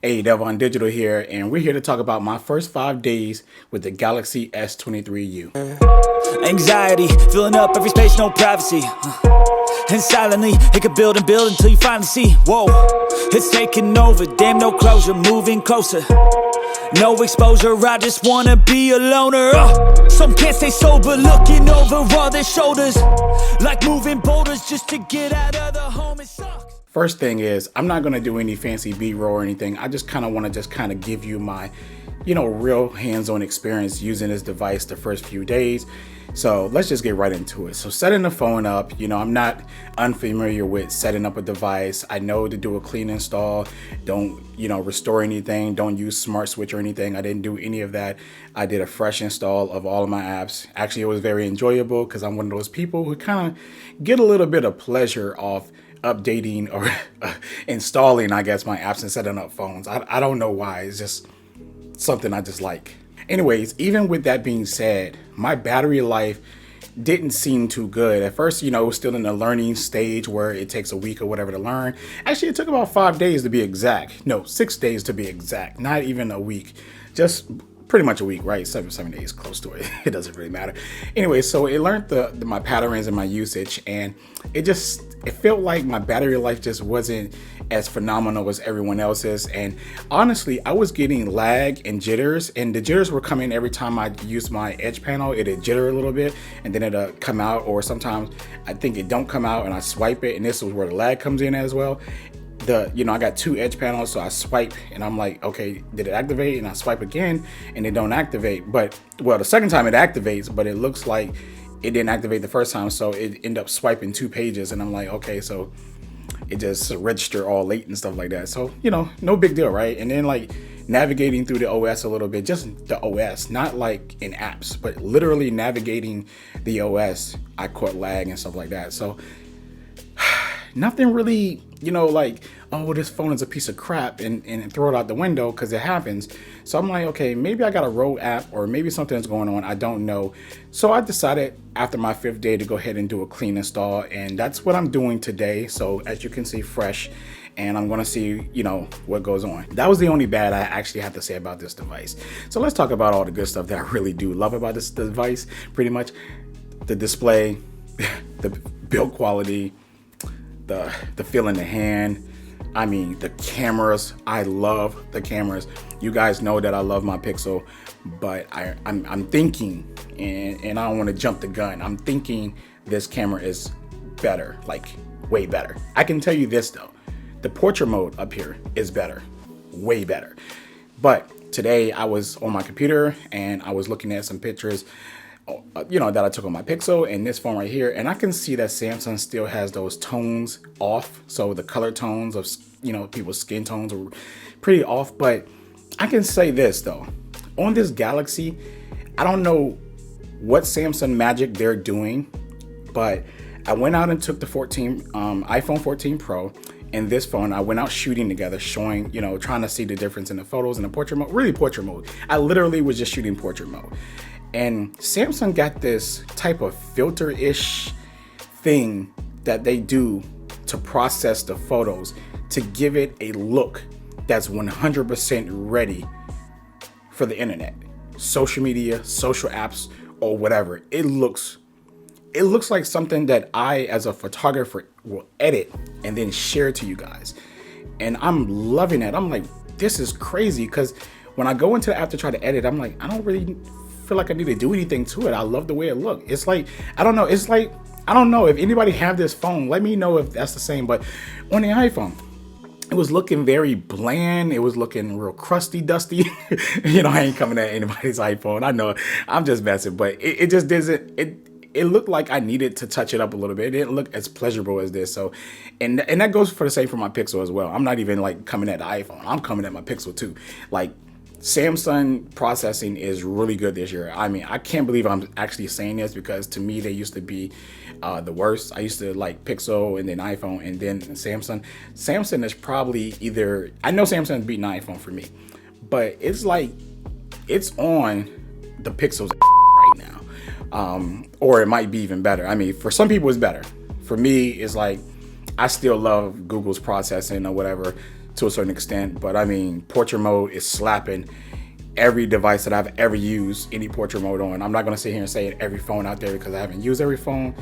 Hey, Dalevon Digital here, and we're here to talk about my first 5 days with the Galaxy S23U. Anxiety, filling up every space, no privacy. And silently, it could build and build until you finally see. Whoa, it's taking over, damn no closure, moving closer. No exposure, I just wanna be a loner. Some can't stay sober, looking over all their shoulders. Like moving boulders just to get out of the home, it sucks. First thing is, I'm not gonna do any fancy B-roll or anything. I just kind of want to give you my, real hands-on experience using this device the first few days. So let's just get right into it. So setting the phone up, I'm not unfamiliar with setting up a device. I know to do a clean install. Don't, restore anything. Don't use smart switch or anything. I didn't do any of that. I did a fresh install of all of my apps. Actually, it was very enjoyable because I'm one of those people who kind of get a little bit of pleasure off updating or installing, I guess, my apps and setting up phones. I don't know why. It's just something I just like. Anyways, even with that being said, my battery life didn't seem too good. At first, it was still in the learning stage where it takes a week or whatever to learn. Actually, it took about 5 days to be exact. No, 6 days to be exact. Not even a week. Just pretty much a week, right? Seven days, close to it. It doesn't really matter. Anyway, so it learned my patterns and my usage, and it felt like my battery life just wasn't as phenomenal as everyone else's. And honestly, I was getting lag and jitters, and the jitters were coming every time I used my edge panel. It'd jitter a little bit, and then it'd come out, or sometimes I think it don't come out and I swipe it, and this is where the lag comes in as well. I got 2 edge panels, so I swipe and I'm like, okay, did it activate? And I swipe again and it don't activate. But the second time it activates, but it looks like it didn't activate the first time, so it ended up swiping 2 pages, and I'm like, okay, so it just registered all late and stuff like that. So no big deal, right? And then like navigating through the OS a little bit, just the OS, not like in apps, but literally navigating the OS, I caught lag and stuff like that. So nothing really, like, oh, this phone is a piece of crap and throw it out the window, because it happens. So I'm like, okay, maybe I got a road app, or maybe something's going on. I don't know. So I decided after my 5th day to go ahead and do a clean install, and that's what I'm doing today. So as you can see, fresh, and I'm going to see, what goes on. That was the only bad I actually have to say about this device. So let's talk about all the good stuff that I really do love about this device. Pretty much the display, the build quality, the feel in the hand. I mean, the cameras. I love the cameras. You guys know that I love my Pixel, but I'm thinking, and I don't want to jump the gun, I'm thinking this camera is better, like way better. I can tell you this though, the portrait mode up here is better, way better. But today I was on my computer and I was looking at some pictures that I took on my Pixel and this phone right here, and I can see that Samsung still has those tones off. So the color tones of people's skin tones are pretty off. But I can say this though, on this Galaxy, I don't know what Samsung magic they're doing, but I went out and took the iPhone 14 Pro and this phone. I went out shooting together, showing, trying to see the difference in the photos and the portrait mode. Really portrait mode. I literally was just shooting portrait mode. And Samsung got this type of filter-ish thing that they do to process the photos to give it a look that's 100% ready for the internet, social media, social apps, or whatever. It looks like something that I, as a photographer, will edit and then share to you guys. And I'm loving it. I'm like, this is crazy, because when I go into the app to try to edit, I'm like, I don't really feel like I need to do anything to it. I love the way it looks. It's like, I don't know. It's like, I don't know if anybody have this phone. Let me know if that's the same. But on the iPhone, it was looking very bland. It was looking real crusty, dusty. I ain't coming at anybody's iPhone. I know I'm just messing, but it just doesn't. It looked like I needed to touch it up a little bit. It didn't look as pleasurable as this. So, and that goes for the same for my Pixel as well. I'm not even like coming at the iPhone. I'm coming at my Pixel too. Like, Samsung processing is really good this year. I mean, I can't believe I'm actually saying this, because to me, they used to be the worst. I used to like Pixel and then iPhone and then Samsung. Samsung is probably I know Samsung's beating iPhone for me, but it's like, it's on the Pixel's right now. Or it might be even better. I mean, for some people it's better. For me, it's like, I still love Google's processing or whatever. to a certain extent, but I mean, portrait mode is slapping every device that I've ever used any portrait mode on. I'm not gonna sit here and say every phone out there because I haven't used every phone,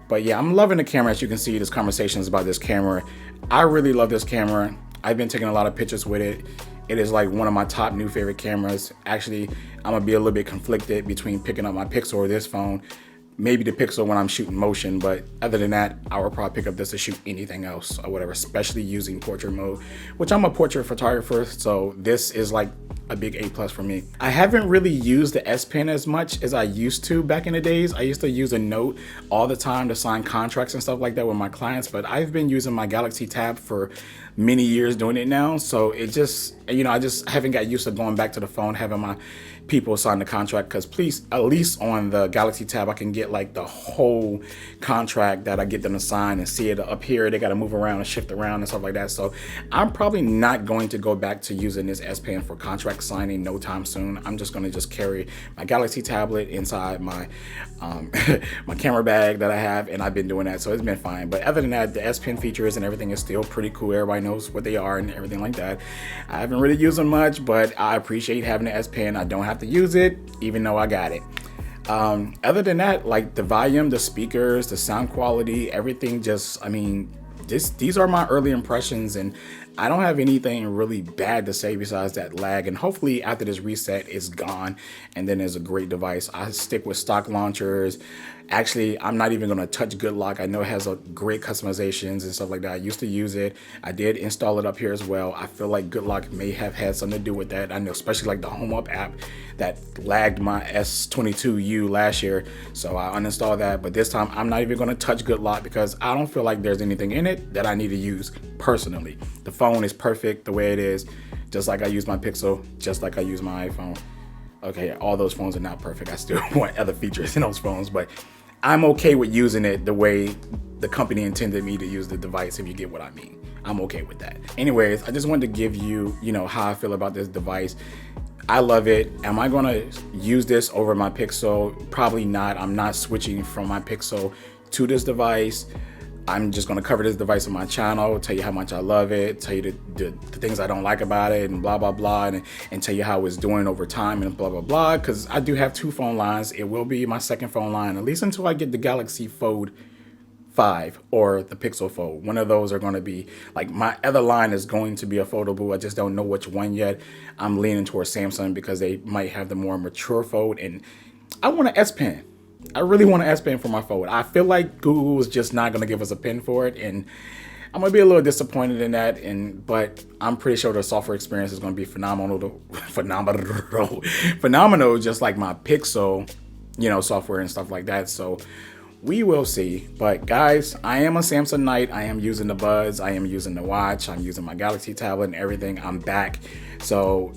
but yeah, I'm loving the camera. As you can see, this conversation is about this camera. I really love this camera. I've been taking a lot of pictures with it. It is like one of my top new favorite cameras. Actually, I'm gonna be a little bit conflicted between picking up my Pixel or this phone. Maybe the Pixel when I'm shooting motion, but other than that, I would probably pick up this to shoot anything else or whatever, especially using portrait mode, which I'm a portrait photographer, so this is like a big A+ for me. I haven't really used the S Pen as much as I used to back in the days. I used to use a Note all the time to sign contracts and stuff like that with my clients, but I've been using my Galaxy Tab for many years doing it now, so it just, you know, I just haven't got used to going back to the phone, having my people sign the contract, because please, at least on the Galaxy Tab, I can get like the whole contract that I get them to sign and see it up here. They got to move around and shift around and stuff like that. So I'm probably not going to go back to using this S Pen for contract signing no time soon. I'm just going to just carry my Galaxy tablet inside my my camera bag that I have, and I've been doing that, so it's been fine. But other than that, the S Pen features and everything is still pretty cool. Everybody knows what they are and everything like that. I haven't really used them much, but I appreciate having the S Pen. I don't have to use it, even though I got it. Other than that, like the volume, the speakers, the sound quality, everything just, I mean, these are my early impressions, and I don't have anything really bad to say besides that lag. And hopefully after this reset, it's gone, and then there's a great device. I stick with stock launchers. Actually, I'm not even gonna touch Good Lock. I know it has a great customizations and stuff like that. I used to use it. I did install it up here as well. I feel like Good Lock may have had something to do with that. I know, especially like the Home Up app that lagged my S22U last year. So I uninstalled that, but this time I'm not even gonna touch Good Lock because I don't feel like there's anything in it that I need to use personally. The phone is perfect the way it is, just like I use my Pixel, just like I use my iPhone. Okay, all those phones are not perfect. I still want other features in those phones, but I'm okay with using it the way the company intended me to use the device, if you get what I mean. I'm okay with that. Anyways, I just wanted to give you, how I feel about this device. I love it. Am I gonna use this over my Pixel? Probably not. I'm not switching from my Pixel to this device. I'm just gonna cover this device on my channel, tell you how much I love it, tell you the things I don't like about it, and blah, blah, blah, and tell you how it's doing over time and blah, blah, blah, because I do have two phone lines. It will be my second phone line, at least until I get the Galaxy Fold 5 or the Pixel Fold. One of those are gonna be, like, my other line is going to be a foldable. I just don't know which one yet. I'm leaning towards Samsung because they might have the more mature fold, and I want an S Pen. I really want an S Pen for my phone. I feel like Google is just not going to give us a pen for it, and I'm going to be a little disappointed in that. But I'm pretty sure the software experience is going to be phenomenal, just like my Pixel, software and stuff like that. So we will see. But guys, I am a Samsonite. I am using the Buds. I am using the watch. I'm using my Galaxy tablet and everything. I'm back. So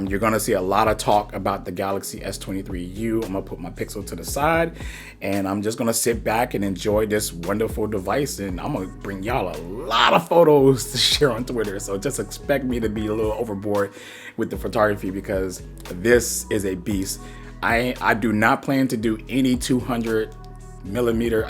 you're going to see a lot of talk about the Galaxy S23U. I'm going to put my Pixel to the side, and I'm just going to sit back and enjoy this wonderful device. And I'm going to bring y'all a lot of photos to share on Twitter. So just expect me to be a little overboard with the photography because this is a beast. I do not plan to do any 200 millimeter.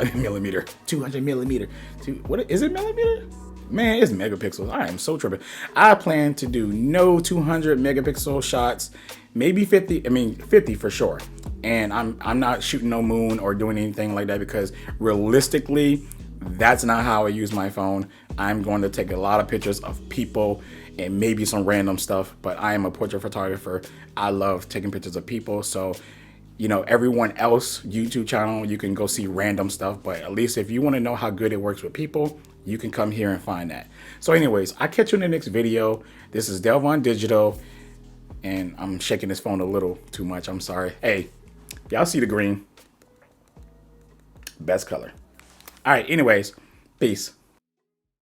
What is it, millimeter? Man, it's megapixels. I am so tripping. I plan to do no 200 megapixel shots, maybe 50. I mean, 50 for sure. And I'm not shooting no moon or doing anything like that because realistically, that's not how I use my phone. I'm going to take a lot of pictures of people and maybe some random stuff, but I am a portrait photographer. I love taking pictures of people. So, everyone else YouTube channel, you can go see random stuff, but at least if you want to know how good it works with people, you can come here and find that. So anyways, I'll catch you in the next video. This is Dalevon Digital, and I'm shaking this phone a little too much. I'm sorry. Hey, y'all see the green? Best color. All right, anyways, peace.